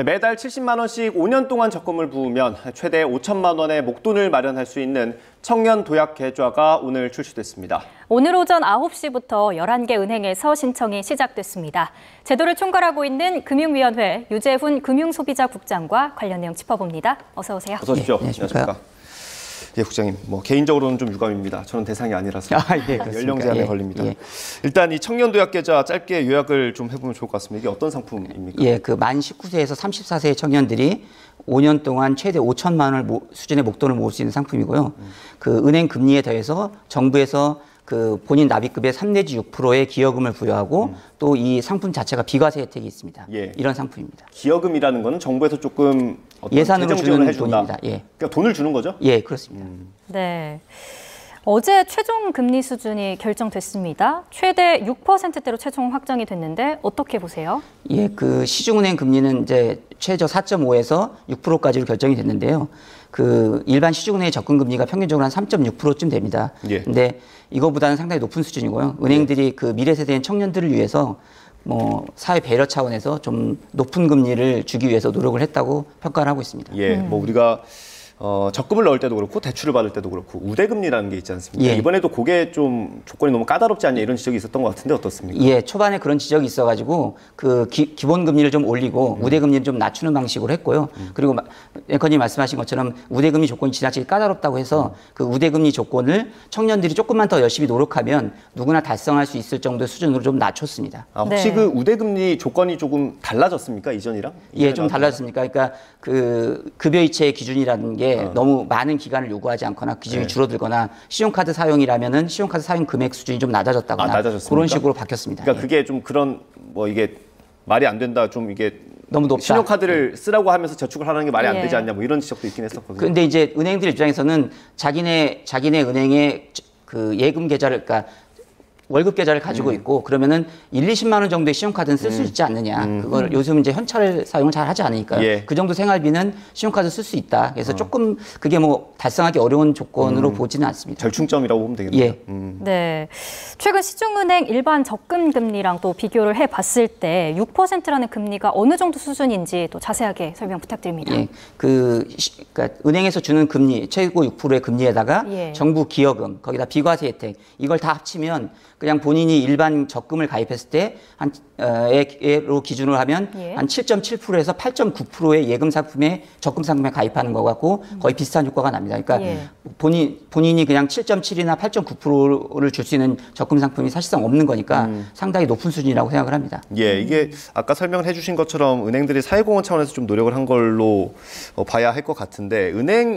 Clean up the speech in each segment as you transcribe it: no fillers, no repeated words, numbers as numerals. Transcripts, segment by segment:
매달 70만 원씩 5년 동안 적금을 부으면 최대 5천만 원의 목돈을 마련할 수 있는 청년 도약 계좌가 오늘 출시됐습니다. 오늘 오전 9시부터 11개 은행에서 신청이 시작됐습니다. 제도를 총괄하고 있는 금융위원회 유재훈 금융소비자국장과 관련 내용 짚어봅니다. 어서 오세요. 어서 오십시오. 네, 안녕하십니까. 예, 국장님. 개인적으로는 좀 유감입니다. 저는 대상이 아니라서 연령 제한에 걸립니다. 예. 일단 이 청년 도약 계좌 짧게 요약을 좀 해보면 좋을 것 같습니다. 이게 어떤 상품입니까? 예, 만 19세에서 34세의 청년들이 5년 동안 최대 5천만 원 수준의 목돈을 모을 수 있는 상품이고요. 은행 금리에 더해서 정부에서 본인 납입금의 3 내지 6%의 기여금을 부여하고 또 이 상품 자체가 비과세 혜택이 있습니다. 예. 이런 상품입니다. 기여금이라는 거는 정부에서 조금 어떤 예산으로 주는 해준다. 돈입니다. 예. 그러니까 돈을 주는 거죠? 예, 그렇습니다. 네. 어제 최종 금리 수준이 결정됐습니다. 최대 6%대로 최종 확정이 됐는데 어떻게 보세요? 예, 시중은행 금리는 이제 최저 4.5에서 6%까지로 결정이 됐는데요. 일반 시중은행의 접근 금리가 평균적으로 한 3.6%쯤 됩니다. 예. 근데 이거보다는 상당히 높은 수준이고요. 은행들이 미래 세대인 청년들을 위해서 사회 배려 차원에서 좀 높은 금리를 주기 위해서 노력을 했다고 평가를 하고 있습니다. 예, 우리가 적금을 넣을 때도 그렇고 대출을 받을 때도 그렇고 우대금리라는 게 있지 않습니까? 예. 이번에도 그게 좀 조건이 너무 까다롭지 않냐 이런 지적이 있었던 것 같은데 어떻습니까? 예, 초반에 그런 지적이 있어가지고 기본 금리를 좀 올리고 우대금리를 좀 낮추는 방식으로 했고요. 그리고 앵커님 말씀하신 것처럼 우대금리 조건이 지나치게 까다롭다고 해서 우대금리 조건을 청년들이 조금만 더 열심히 노력하면 누구나 달성할 수 있을 정도의 수준으로 좀 낮췄습니다. 혹시 네. 우대금리 조건이 조금 달라졌습니까? 이전이랑? 예, 좀 달라졌습니까? 그러니까 급여이체 기준이라는 게 너무 많은 기간을 요구하지 않거나 기준이 줄어들거나 신용카드 사용이라면은 신용카드 사용 금액 수준이 좀 낮아졌다거나 낮아졌습니까? 그런 식으로 바뀌었습니다. 그러니까 예. 그게 좀 그런 이게 말이 안 된다. 좀 이게 너무 높다. 신용카드를 쓰라고 하면서 저축을 하는 게 말이 안 예. 되지 않냐 이런 지적도 있긴 했었거든요. 그런데 이제 은행들 입장에서는 자기네 은행의 예금 계좌를 그러니까 월급 계좌를 가지고 있고 그러면은 20만 원 정도의 신용카드는 쓸 수 있지 않느냐. 그걸 요즘 이제 현찰 사용을 잘 하지 않으니까요. 예. 그 정도 생활비는 신용카드 쓸 수 있다. 그래서 조금 그게 달성하기 어려운 조건으로 보지는 않습니다. 절충점이라고 보면 되겠네요. 예. 네. 최근 시중은행 일반 적금 금리랑 또 비교를 해봤을 때 6%라는 금리가 어느 정도 수준인지 또 자세하게 설명 부탁드립니다. 예. 그러니까 은행에서 주는 금리 최고 6%의 금리에다가 예. 정부 기여금 거기다 비과세 혜택 이걸 다 합치면 그냥 본인이 일반 적금을 가입했을 때 로 기준으로 하면 예. 한 7.7%에서 8.9%의 적금 상품에 가입하는 것 같고 거의 비슷한 효과가 납니다. 그러니까 예. 본인이 그냥 7.7이나 8.9%를 줄 수 있는 적금 상품이 사실상 없는 거니까 상당히 높은 수준이라고 생각을 합니다. 예, 이게 아까 설명을 해주신 것처럼 은행들이 사회공헌 차원에서 좀 노력을 한 걸로 봐야 할 것 같은데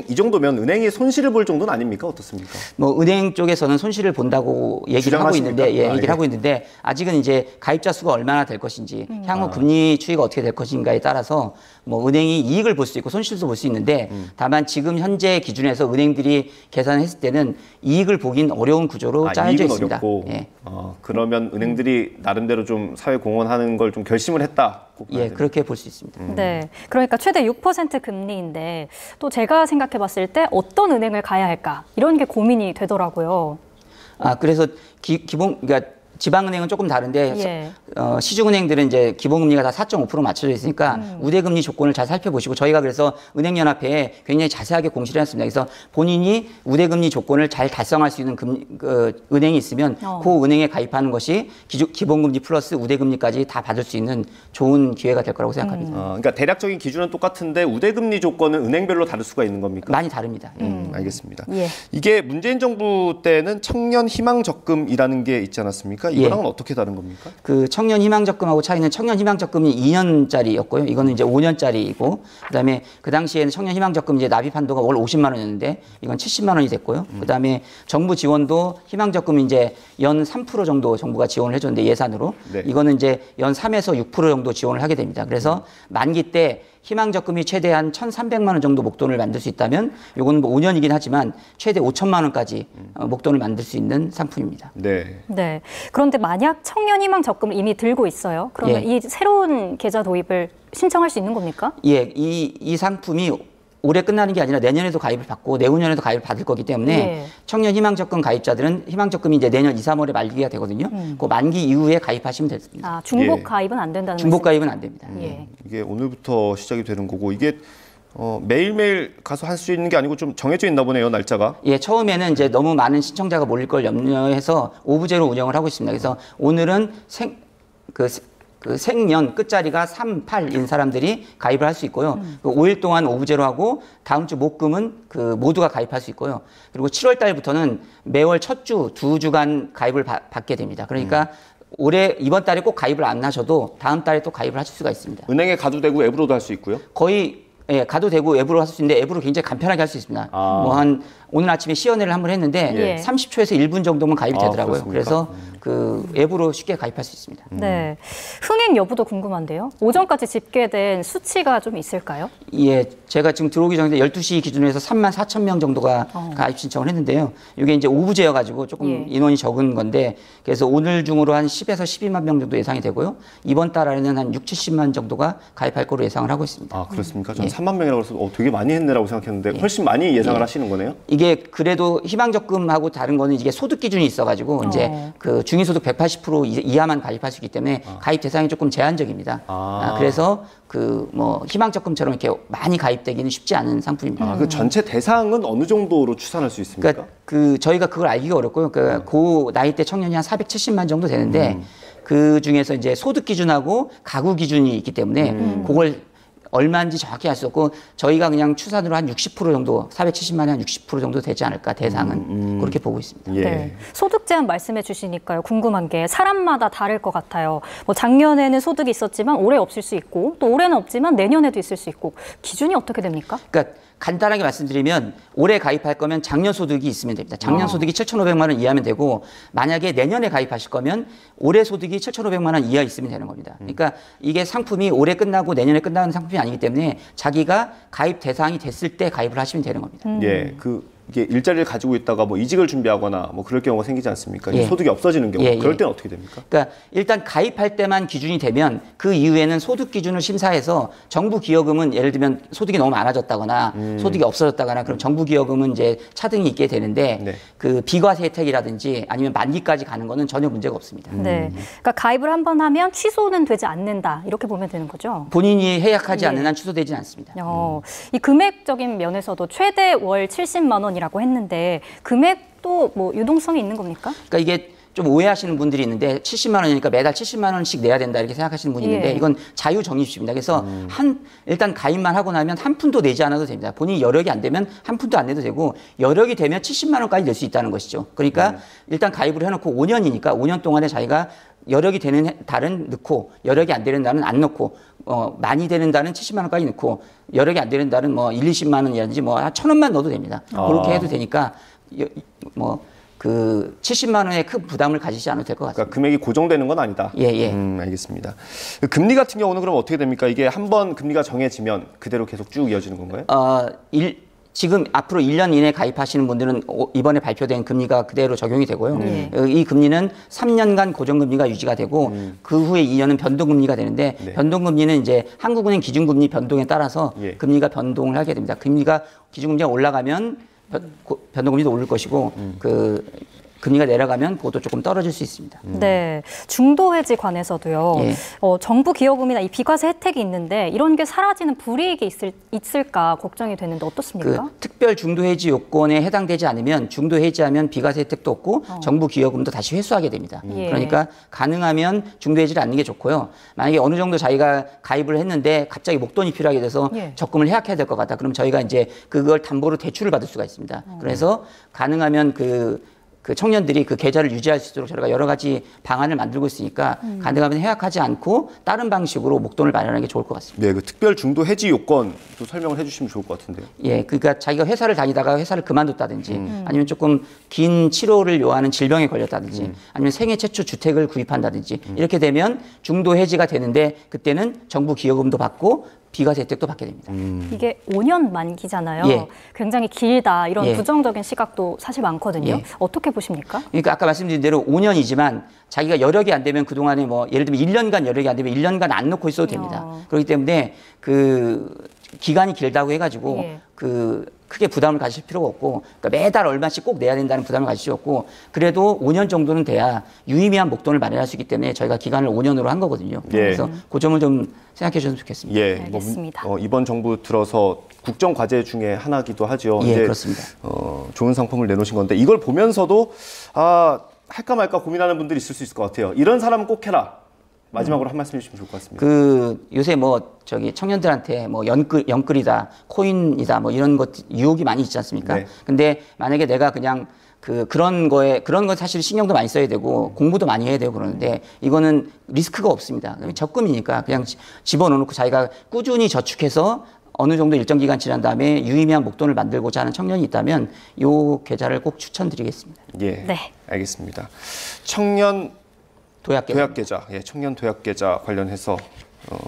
이 정도면 은행이 손실을 볼 정도는 아닙니까? 어떻습니까? 은행 쪽에서는 손실을 본다고 얘기를 하고 있는데, 얘기를 하고 있는데 아직은 이제 가입자 수가 얼마나 될 것인지, 향후 금리 추이가 어떻게 될 것인가에 따라서 은행이 이익을 볼 수 있고 손실도 볼 수 있는데 다만 지금 현재 기준에서 은행들이 계산했을 때는 이익을 보긴 어려운 구조로 짜여져 있습니다. 어렵고. 예. 그러면 은행들이 나름대로 좀 사회공헌하는 걸 좀 결심을 했다. 예, 그렇게 볼 수 있습니다. 네, 그러니까 최대 6% 금리인데 또 제가 생각해봤을 때 어떤 은행을 가야 할까 이런 게 고민이 되더라고요. 그래서 그러니까 지방은행은 조금 다른데 예. 시중은행들은 이제 기본금리가 다 4.5% 맞춰져 있으니까 우대금리 조건을 잘 살펴보시고 저희가 그래서 은행연합회에 굉장히 자세하게 공시를 했습니다. 그래서 본인이 우대금리 조건을 잘 달성할 수 있는 은행이 있으면 그 은행에 가입하는 것이 기본금리 플러스 우대금리까지 다 받을 수 있는 좋은 기회가 될 거라고 생각합니다. 그러니까 대략적인 기준은 똑같은데 우대금리 조건은 은행별로 다를 수가 있는 겁니까? 많이 다릅니다. 알겠습니다. 예. 이게 문재인 정부 때는 청년 희망 적금이라는 게 있지 않았습니까? 이거랑은 어떻게 다른 겁니까? 청년 희망 적금하고 차이는 청년 희망 적금이 2년짜리였고요. 이거는 이제 5년짜리이고 그다음에 그 당시에는 청년 희망 적금 이제 납입 한도가 월 50만 원이었는데 이건 70만 원이 됐고요. 그다음에 정부 지원도 희망 적금 이제 연 3% 정도 정부가 지원을 해줬는데 예산으로 네. 이거는 이제 연 3에서 6% 정도 지원을 하게 됩니다. 그래서 만기 때 희망 적금이 최대한 1,300만 원 정도 목돈을 만들 수 있다면 요건 5년이긴 하지만 최대 5천만 원까지 목돈을 만들 수 있는 상품입니다. 네. 네. 그런데 만약 청년 희망 적금을 이미 들고 있어요. 그러면 예. 이 새로운 계좌 도입을 신청할 수 있는 겁니까? 예, 이 상품이 올해 끝나는 게 아니라 내년에도 가입을 받고 내후년에도 가입을 받을 거기 때문에 예. 청년 희망적금 가입자들은 희망적금이 이제 내년 2, 3월에 만기가 되거든요. 그 만기 이후에 가입하시면 됩니다. 아, 중복 예. 가입은 안 된다는 중복 가입은 안 됩니다. 예. 이게 오늘부터 시작이 되는 거고 이게 매일매일 가서 할 수 있는 게 아니고 좀 정해져 있나 보네요, 날짜가. 예, 처음에는 이제 너무 많은 신청자가 몰릴 걸 염려해서 오브제로 운영을 하고 있습니다. 그래서 오늘은 생년 끝자리가 3, 8인 사람들이 가입을 할 수 있고요. 그 5일 동안 오브제로 하고 다음 주 목금은 그 모두가 가입할 수 있고요. 그리고 7월 달부터는 매월 첫 주 2주간 가입을 받게 됩니다. 그러니까 올해 이번 달에 꼭 가입을 안 하셔도 다음 달에 또 가입을 하실 수가 있습니다. 은행에 가도 되고 앱으로도 할 수 있고요. 거의 예, 가도 되고 앱으로 할 수 있는데 앱으로 굉장히 간편하게 할 수 있습니다. 뭐 오늘 아침에 시연회를 한번 했는데 예. 30초에서 1분 정도면 가입이 되더라고요. 그렇습니까? 그래서 그 앱으로 쉽게 가입할 수 있습니다. 네. 흥행 여부도 궁금한데요. 오전까지 집계된 수치가 좀 있을까요? 예, 제가 지금 들어오기 전에 12시 기준으로 해서 34,000명 정도가 가입 신청을 했는데요. 이게 이제 오브제여가지고 조금 예. 인원이 적은 건데, 그래서 오늘 중으로 한 10에서 12만 명 정도 예상이 되고요. 이번 달 안에는 한 6, 70만 정도가 가입할 거로 예상을 하고 있습니다. 아, 그렇습니까? 저는 3만 명이라고 해서 되게 많이 했네라고 생각했는데 훨씬 많이 예상을 하시는 거네요. 이게 그래도 희망적금하고 다른 거는 이게 소득 기준이 있어가지고 이제 그 중위소득 180% 이하만 가입할 수 있기 때문에 가입 대상이 조금 제한적입니다. 그래서 그 뭐 희망적금처럼 이렇게 많이 가입되기는 쉽지 않은 상품입니다. 그 전체 대상은 어느 정도로 추산할 수 있습니까? 그러니까 그 저희가 그걸 알기가 어렵고요. 그 나이대 청년이 한 470만 정도 되는데 그 중에서 이제 소득 기준하고 가구 기준이 있기 때문에 그걸 얼마인지 정확히 알 수 없고 저희가 그냥 추산으로 한 60% 정도 470만에 한 60% 정도 되지 않을까 대상은 그렇게 보고 있습니다. 예. 네. 소득 제한 말씀해 주시니까요. 궁금한 게 사람마다 다를 것 같아요. 뭐 작년에는 소득이 있었지만 올해 없을 수 있고 또 올해는 없지만 내년에도 있을 수 있고 기준이 어떻게 됩니까? 그러니까 간단하게 말씀드리면 올해 가입할 거면 작년 소득이 있으면 됩니다. 작년 소득이 7,500만 원 이하면 되고 만약에 내년에 가입하실 거면 올해 소득이 7,500만 원 이하 있으면 되는 겁니다. 그러니까 이게 상품이 올해 끝나고 내년에 끝나는 상품이 아니기 때문에 자기가 가입 대상이 됐을 때 가입을 하시면 되는 겁니다. 예, 이게 일자리를 가지고 있다가 뭐 이직을 준비하거나 뭐 그럴 경우가 생기지 않습니까? 예. 소득이 없어지는 경우 예, 그럴 예. 때는 어떻게 됩니까? 그러니까 일단 가입할 때만 기준이 되면 그 이후에는 소득 기준을 심사해서 정부 기여금은 예를 들면 소득이 너무 많아졌다거나 소득이 없어졌다거나 그럼 정부 기여금은 이제 차등이 있게 되는데 네. 그 비과세 혜택이라든지 아니면 만기까지 가는 거는 전혀 문제가 없습니다. 네. 그러니까 가입을 한 번 하면 취소는 되지 않는다. 이렇게 보면 되는 거죠. 본인이 해약하지 예. 않는 한 취소되지 않습니다. 이 금액적인 면에서도 최대 월 70만 원이라고 했는데 금액도 뭐 유동성이 있는 겁니까? 그러니까 이게 좀 오해하시는 분들이 있는데 70만 원이니까 매달 70만 원씩 내야 된다 이렇게 생각하시는 분이 있는데 예. 이건 자유적립식입니다. 그래서 일단 가입만 하고 나면 한 푼도 내지 않아도 됩니다. 본인이 여력이 안 되면 한 푼도 안 내도 되고 여력이 되면 70만 원까지 낼 수 있다는 것이죠. 그러니까 일단 가입을 해놓고 5년이니까 5년 동안에 자기가 여력이 되는 달은 넣고 여력이 안 되는 달은 안 넣고 많이 되는 달은 70만 원까지 넣고 여력이 안 되는 달은 뭐 1, 20만 원이라든지 뭐 한 1,000원만 넣어도 됩니다. 그렇게 해도 되니까 그 70만 원의 큰 부담을 가지지 않아도 될 것 같습니다. 그러니까 금액이 고정되는 건 아니다. 예, 예. 알겠습니다. 금리 같은 경우는 그럼 어떻게 됩니까? 이게 한번 금리가 정해지면 그대로 계속 쭉 이어지는 건가요? 지금 앞으로 1년 이내 가입하시는 분들은 이번에 발표된 금리가 그대로 적용이 되고요. 이 금리는 3년간 고정금리가 유지가 되고 그 후에 2년은 변동금리가 되는데 네. 변동금리는 이제 한국은행 기준금리 변동에 따라서 예. 금리가 변동을 하게 됩니다. 금리가 기준금리가 올라가면 변동금리도 오를 것이고 그 금리가 내려가면 그것도 조금 떨어질 수 있습니다. 네, 중도 해지 관해서도요. 예. 정부 기여금이나 이 비과세 혜택이 있는데 이런 게 사라지는 불이익이 있을까 걱정이 되는데 어떻습니까? 그 특별 중도 해지 요건에 해당되지 않으면 중도 해지하면 비과세 혜택도 없고 정부 기여금도 다시 회수하게 됩니다. 예. 그러니까 가능하면 중도 해지를 않는 게 좋고요. 만약에 어느 정도 자기가 가입을 했는데 갑자기 목돈이 필요하게 돼서 예. 적금을 해약해야 될 것 같다. 그럼 저희가 이제 그걸 담보로 대출을 받을 수가 있습니다. 그래서 가능하면 그 청년들이 그 계좌를 유지할 수 있도록 저희가 여러 가지 방안을 만들고 있으니까 가능하면 해약하지 않고 다른 방식으로 목돈을 마련하는 게 좋을 것 같습니다. 네, 그 특별 중도 해지 요건도 설명을 해주시면 좋을 것 같은데요. 예, 그러니까 자기가 회사를 다니다가 회사를 그만뒀다든지 아니면 조금 긴 치료를 요하는 질병에 걸렸다든지 아니면 생애 최초 주택을 구입한다든지 이렇게 되면 중도 해지가 되는데 그때는 정부 기여금도 받고 비과세 혜택도 받게 됩니다. 이게 5년 만기잖아요. 예. 굉장히 길다 이런 예. 부정적인 시각도 사실 많거든요. 예. 어떻게 보십니까? 그러니까 아까 말씀드린 대로 5년이지만 자기가 여력이 안 되면 그동안에 뭐 예를 들면 1년간 여력이 안 되면 1년간 안 넣고 있어도 됩니다. 그렇기 때문에 그 기간이 길다고 해가지고 예. 크게 부담을 가질 필요가 없고, 그러니까 매달 얼마씩 꼭 내야 된다는 부담을 가질 필요 없고, 그래도 5년 정도는 돼야 유의미한 목돈을 마련할 수 있기 때문에 저희가 기간을 5년으로 한 거거든요. 예. 그래서 그 점을 좀 생각해 주셨으면 좋겠습니다. 예, 알겠습니다. 이번 정부 들어서 국정 과제 중에 하나기도 하죠. 예, 이제, 그렇습니다. 좋은 상품을 내놓으신 건데 이걸 보면서도 할까 말까 고민하는 분들이 있을 수 있을 것 같아요. 이런 사람은 꼭 해라. 마지막으로 한 말씀 해주시면 좋을 것 같습니다. 요새 청년들한테 연끌이다, 코인이다, 이런 것 유혹이 많이 있지 않습니까? 네. 근데 만약에 내가 그냥 그런 건 사실 신경도 많이 써야 되고 공부도 많이 해야 되고 그러는데 이거는 리스크가 없습니다. 적금이니까 그냥 집어넣고 자기가 꾸준히 저축해서 어느 정도 일정 기간 지난 다음에 유의미한 목돈을 만들고자 하는 청년이 있다면 이 계좌를 꼭 추천드리겠습니다. 예, 네. 알겠습니다. 청년 도약계좌. 예, 청년 도약계좌 관련해서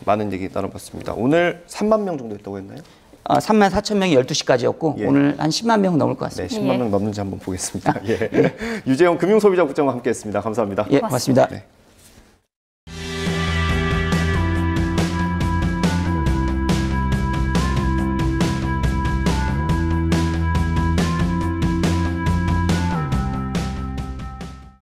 많은 얘기 나눠봤습니다. 오늘 3만 명 정도 했다고 했나요? 3만 4천 명이 12시까지였고 예. 오늘 한 10만 명 넘을 것 네, 같습니다. 10만 명 넘는지 한번 보겠습니다. 예. 유재용 금융소비자국장과 함께했습니다. 감사합니다. 예, 고맙습니다. 네.